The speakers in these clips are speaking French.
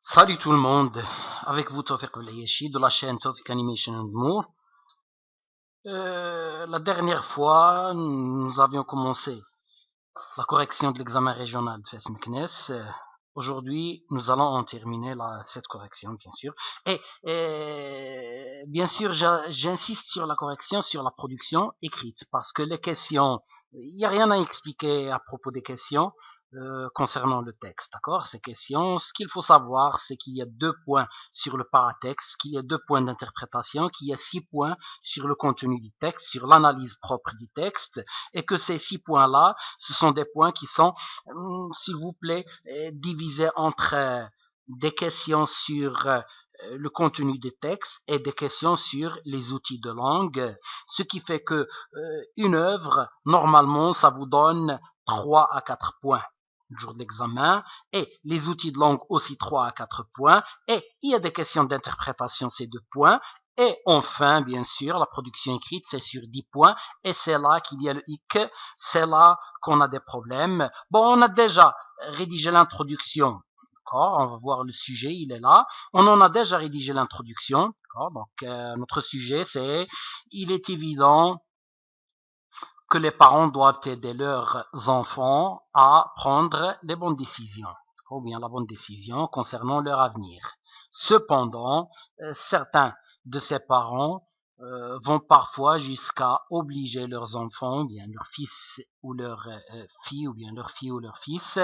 Salut tout le monde, avec vous Tawfiq Belayeshi de la chaîne Tawfiq Animation and More. La dernière fois, nous avions commencé la correction de l'examen régional de FES Meknes. Aujourd'hui, nous allons en terminer cette correction, bien sûr. Et bien sûr, j'insiste sur la correction, sur la production écrite, parce que les questions, il n'y a rien à expliquer à propos des questions. Concernant le texte, d'accord? Ces questions, ce qu'il faut savoir, c'est qu'il y a 2 points sur le paratexte, qu'il y a 2 points d'interprétation, qu'il y a 6 points sur le contenu du texte, sur l'analyse propre du texte, et que ces 6 points-là, ce sont des points qui sont, s'il vous plaît, divisés entre des questions sur le contenu du texte et des questions sur les outils de langue, ce qui fait que une œuvre, normalement, ça vous donne 3 à 4 points le jour de l'examen, et les outils de langue aussi 3 à 4 points, et il y a des questions d'interprétation, c'est 2 points, et enfin, bien sûr, la production écrite, c'est sur 10 points, et c'est là qu'il y a le hic, c'est là qu'on a des problèmes. Bon, on a déjà rédigé l'introduction, d'accord, on va voir le sujet, il est là, on en a déjà rédigé l'introduction, d'accord, donc notre sujet, c'est, il est évident que les parents doivent aider leurs enfants à prendre les bonnes décisions, ou bien la bonne décision concernant leur avenir. Cependant, certains de ces parents vont parfois jusqu'à obliger leurs enfants, ou bien leur fils ou leur fille, ou bien leur fille ou leur fils,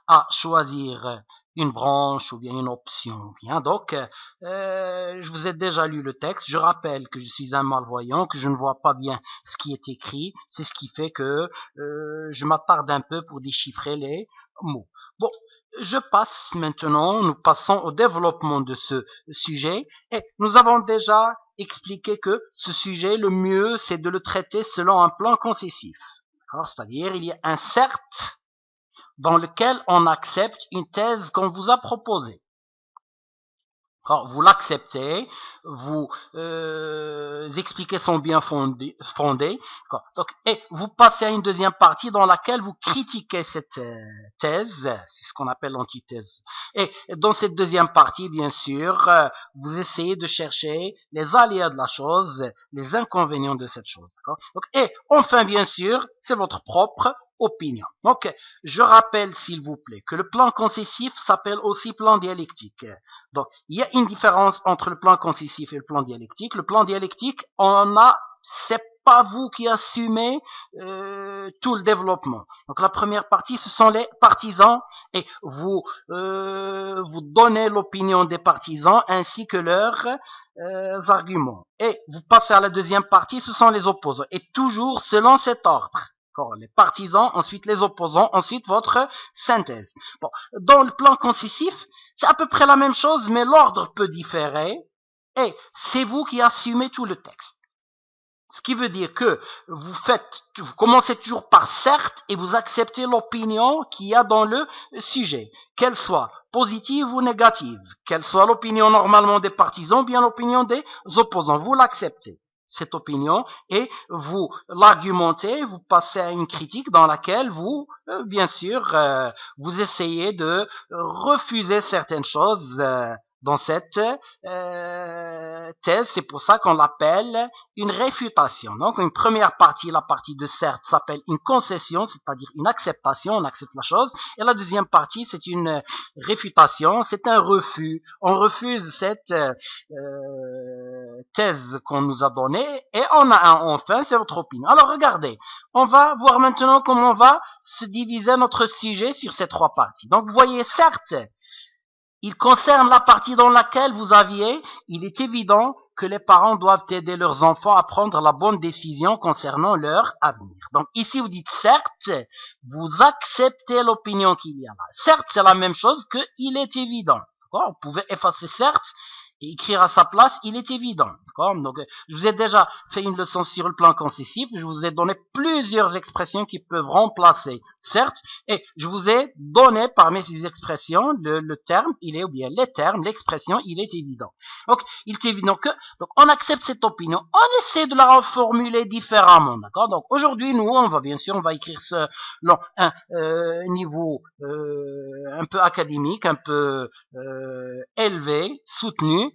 à choisir une branche ou bien une option. Bien, donc, je vous ai déjà lu le texte. Je rappelle que je suis un malvoyant, que je ne vois pas bien ce qui est écrit. C'est ce qui fait que je m'attarde un peu pour déchiffrer les mots. Bon, je passe maintenant, nous passons au développement de ce sujet. Et nous avons déjà expliqué que ce sujet, le mieux, c'est de le traiter selon un plan concessif. C'est-à-dire, il y a un certes dans lequel on accepte une thèse qu'on vous a proposée. Vous l'acceptez, vous expliquez son bien fondé, donc, et vous passez à une deuxième partie dans laquelle vous critiquez cette thèse, c'est ce qu'on appelle l'antithèse. Et dans cette deuxième partie, bien sûr, vous essayez de chercher les aléas de la chose, les inconvénients de cette chose. Donc, et enfin, bien sûr, c'est votre propre opinion. Donc, je rappelle, s'il vous plaît, que le plan concessif s'appelle aussi plan dialectique. Donc, il y a une différence entre le plan concessif et le plan dialectique. Le plan dialectique, c'est pas vous qui assumez tout le développement. Donc, la première partie, ce sont les partisans et vous donnez l'opinion des partisans ainsi que leurs arguments. Et vous passez à la deuxième partie, ce sont les opposants. Et toujours selon cet ordre. Les partisans, ensuite les opposants, ensuite votre synthèse. Bon, dans le plan concessif, c'est à peu près la même chose, mais l'ordre peut différer, et c'est vous qui assumez tout le texte. Ce qui veut dire que vous commencez toujours par certes, et vous acceptez l'opinion qu'il y a dans le sujet, qu'elle soit positive ou négative, qu'elle soit l'opinion normalement des partisans, bien l'opinion des opposants, vous l'acceptez cette opinion et vous l'argumentez, vous passez à une critique dans laquelle vous, bien sûr, vous essayez de refuser certaines choses dans cette thèse. C'est pour ça qu'on l'appelle une réfutation. Donc, une première partie, la partie de certes, s'appelle une concession, c'est-à-dire une acceptation, on accepte la chose. Et la deuxième partie, c'est une réfutation, c'est un refus. On refuse cette thèse qu'on nous a donnée et on a enfin, c'est votre opinion. Alors, regardez, on va voir maintenant comment on va se diviser notre sujet sur ces 3 parties. Donc, vous voyez, certes, il concerne la partie dans laquelle vous aviez, il est évident que les parents doivent aider leurs enfants à prendre la bonne décision concernant leur avenir. Donc ici, vous dites certes, vous acceptez l'opinion qu'il y a là. Certes, c'est la même chose que il est évident. Vous pouvez effacer certes écrire à sa place, il est évident. Donc, je vous ai déjà fait une leçon sur le plan concessif. Je vous ai donné plusieurs expressions qui peuvent remplacer, certes, et je vous ai donné parmi ces expressions le terme, ou bien les termes, l'expression, il est évident. Donc, il est évident que, donc, on accepte cette opinion, on essaie de la reformuler différemment, d'accord? Donc, aujourd'hui, nous, on va écrire selon un niveau un peu académique, un peu élevé, soutenu.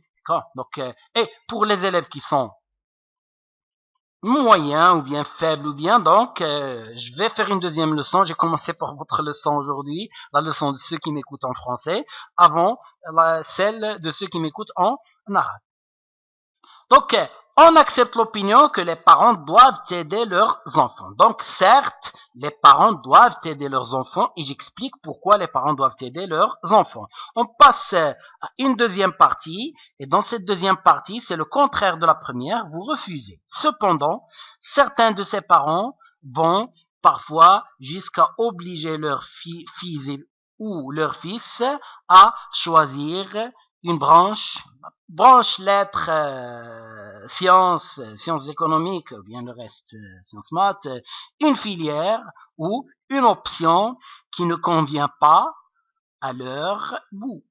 Donc, et pour les élèves qui sont moyens ou bien faibles ou bien, donc je vais faire une deuxième leçon. J'ai commencé par votre leçon aujourd'hui, la leçon de ceux qui m'écoutent en français, avant celle de ceux qui m'écoutent en arabe. Donc, on accepte l'opinion que les parents doivent aider leurs enfants. Donc, certes, les parents doivent aider leurs enfants et j'explique pourquoi les parents doivent aider leurs enfants. On passe à une deuxième partie et dans cette deuxième partie, c'est le contraire de la première, vous refusez. Cependant, certains de ces parents vont parfois jusqu'à obliger leurs filles ou leurs fils à choisir une branche lettres, sciences économiques, ou bien le reste, sciences maths, une filière ou une option qui ne convient pas à leur goût,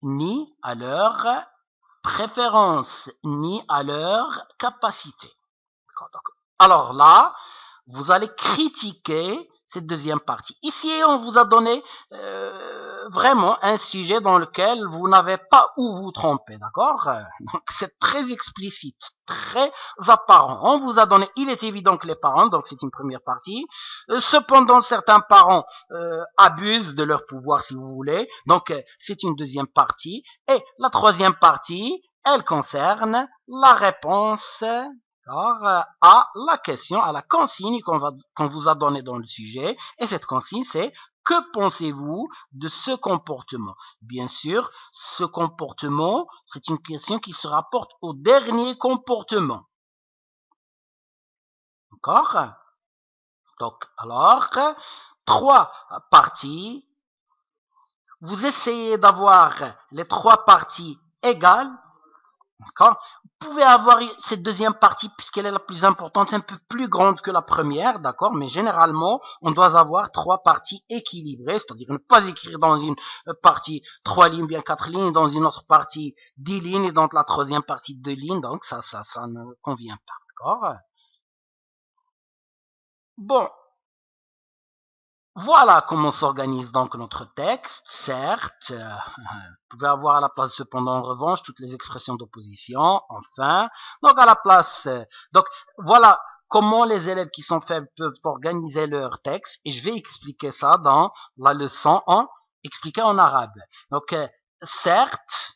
ni à leur préférence, ni à leur capacité. Alors là, vous allez critiquer cette deuxième partie. Ici, on vous a donné vraiment un sujet dans lequel vous n'avez pas où vous tromper, d'accord? Donc, c'est très explicite, très apparent. On vous a donné, il est évident que les parents, donc c'est une première partie. Cependant, certains parents abusent de leur pouvoir, si vous voulez. Donc, c'est une deuxième partie. Et la troisième partie, elle concerne la réponse à la question, à la consigne qu'on vous a donnée dans le sujet. Et cette consigne, c'est que pensez-vous de ce comportement? Bien sûr, ce comportement, c'est une question qui se rapporte au dernier comportement. D'accord? Donc, alors, trois parties. Vous essayez d'avoir les trois parties égales. D'accord? Vous pouvez avoir cette deuxième partie, puisqu'elle est la plus importante, un peu plus grande que la première, d'accord? Mais généralement, on doit avoir trois parties équilibrées, c'est-à-dire ne pas écrire dans une partie 3 lignes, bien 4 lignes, dans une autre partie 10 lignes, et dans la troisième partie 2 lignes, donc ça ne convient pas, d'accord? Bon. Voilà comment s'organise donc notre texte. Certes, vous pouvez avoir à la place cependant en revanche toutes les expressions d'opposition, enfin. Donc à la place, donc voilà comment les élèves qui sont faibles peuvent organiser leur texte et je vais expliquer ça dans la leçon expliquée en arabe. Donc certes,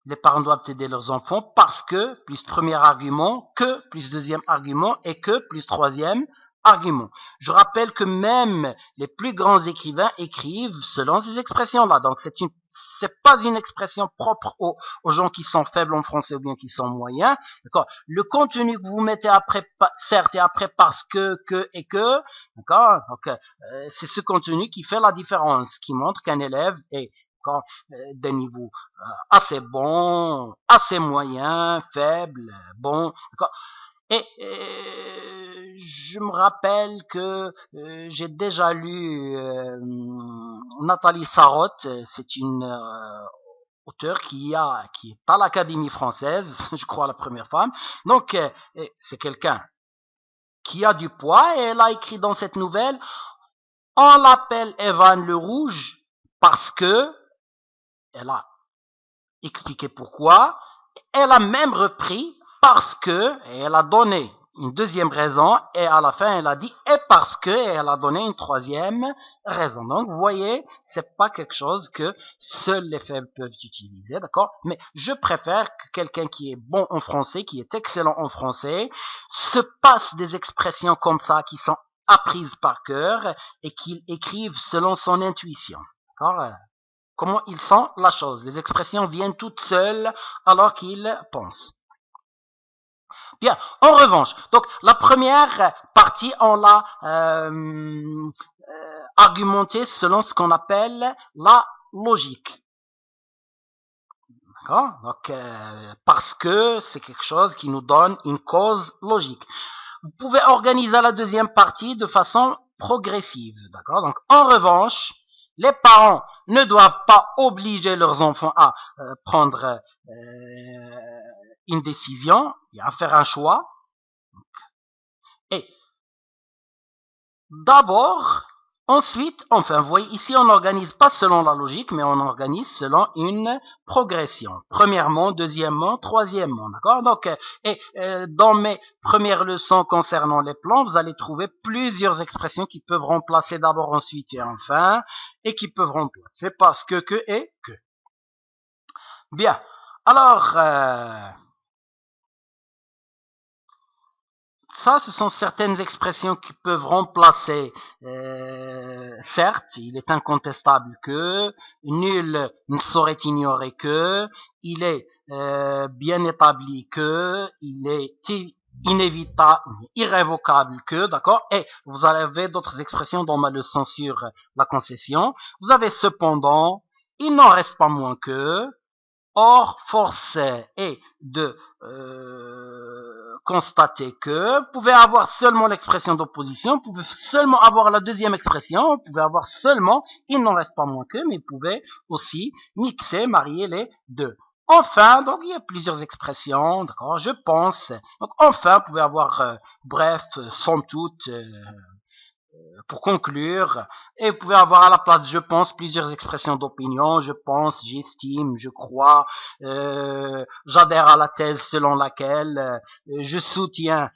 les parents doivent aider leurs enfants parce que plus premier argument, que plus deuxième argument et que plus troisième argument. Je rappelle que même les plus grands écrivains écrivent selon ces expressions-là. Donc, c'est pas une expression propre aux gens qui sont faibles en français ou bien qui sont moyens. D'accord? Le contenu que vous mettez après, certes, et après parce que et que, d'accord? Donc, c'est ce contenu qui fait la différence, qui montre qu'un élève est des niveaux assez bons, assez moyens, faibles, bons, d'accord? Et je me rappelle que j'ai déjà lu Nathalie Sarraute, c'est une auteure qui est à l'Académie française, je crois la première femme. Donc c'est quelqu'un qui a du poids et elle a écrit dans cette nouvelle, on l'appelle Evan le Rouge parce que elle a expliqué pourquoi. Elle a même repris parce que, et elle a donné une deuxième raison, et à la fin elle a dit et parce que, et elle a donné une troisième raison. Donc vous voyez, c'est pas quelque chose que seuls les faibles peuvent utiliser, d'accord? Mais je préfère que quelqu'un qui est bon en français, qui est excellent en français, se passe des expressions comme ça qui sont apprises par cœur et qu'il écrive selon son intuition, d'accord? Comment il sent la chose. Les expressions viennent toutes seules alors qu'il pense. Bien, en revanche, donc la première partie, on l'a argumentée selon ce qu'on appelle la logique. D'accord? Donc, parce que c'est quelque chose qui nous donne une cause logique. Vous pouvez organiser la deuxième partie de façon progressive. D'accord? Donc, en revanche, les parents ne doivent pas obliger leurs enfants à prendre une décision, à faire un choix. Et d'abord, ensuite, enfin, vous voyez, ici, on n'organise pas selon la logique, mais on organise selon une progression. Premièrement, deuxièmement, troisièmement, d'accord? Donc, dans mes premières leçons concernant les plans, vous allez trouver plusieurs expressions qui peuvent remplacer d'abord, ensuite et enfin, et qui peuvent remplacer parce que et que. Bien. Alors, ça, ce sont certaines expressions qui peuvent remplacer, certes, il est incontestable que, nul ne saurait ignorer que, il est bien établi que, il est inévitable, irrévocable que, d'accord. Et vous avez d'autres expressions dans ma leçon sur la concession. Vous avez cependant, il n'en reste pas moins que, or, force est de constater que vous pouvez avoir seulement l'expression d'opposition, vous pouvez seulement avoir la deuxième expression, vous pouvez avoir seulement, il n'en reste pas moins que, mais vous pouvez aussi mixer, marier les deux. Enfin, donc il y a plusieurs expressions, d'accord, je pense. Donc enfin, vous pouvez avoir, bref, somme toute, pour conclure, et vous pouvez avoir à la place je pense plusieurs expressions d'opinion, je pense, j'estime, je crois, j'adhère à la thèse selon laquelle je soutiens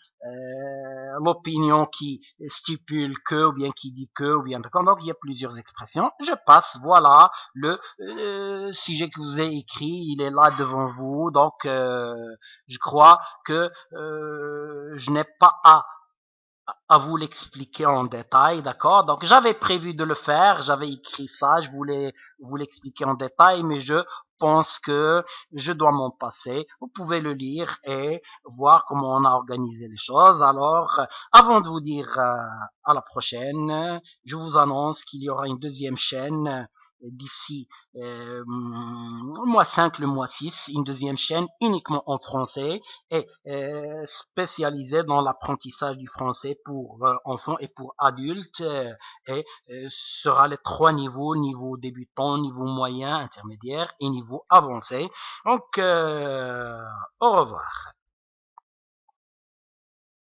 l'opinion qui stipule que ou bien qui dit que ou bien d'accord. Donc il y a plusieurs expressions. Je passe, voilà le sujet que vous ai écrit, il est là devant vous. Donc je crois que je n'ai pas à vous l'expliquer en détail, d'accord? Donc j'avais prévu de le faire, j'avais écrit ça, je voulais vous l'expliquer en détail, mais je pense que je dois m'en passer. Vous pouvez le lire et voir comment on a organisé les choses. Alors, avant de vous dire à la prochaine, je vous annonce qu'il y aura une deuxième chaîne d'ici le mois 5, le mois 6, une deuxième chaîne uniquement en français et spécialisée dans l'apprentissage du français pour enfants et pour adultes et sera les trois niveaux, niveau débutant, niveau moyen, intermédiaire et niveau avancé. Donc, au revoir.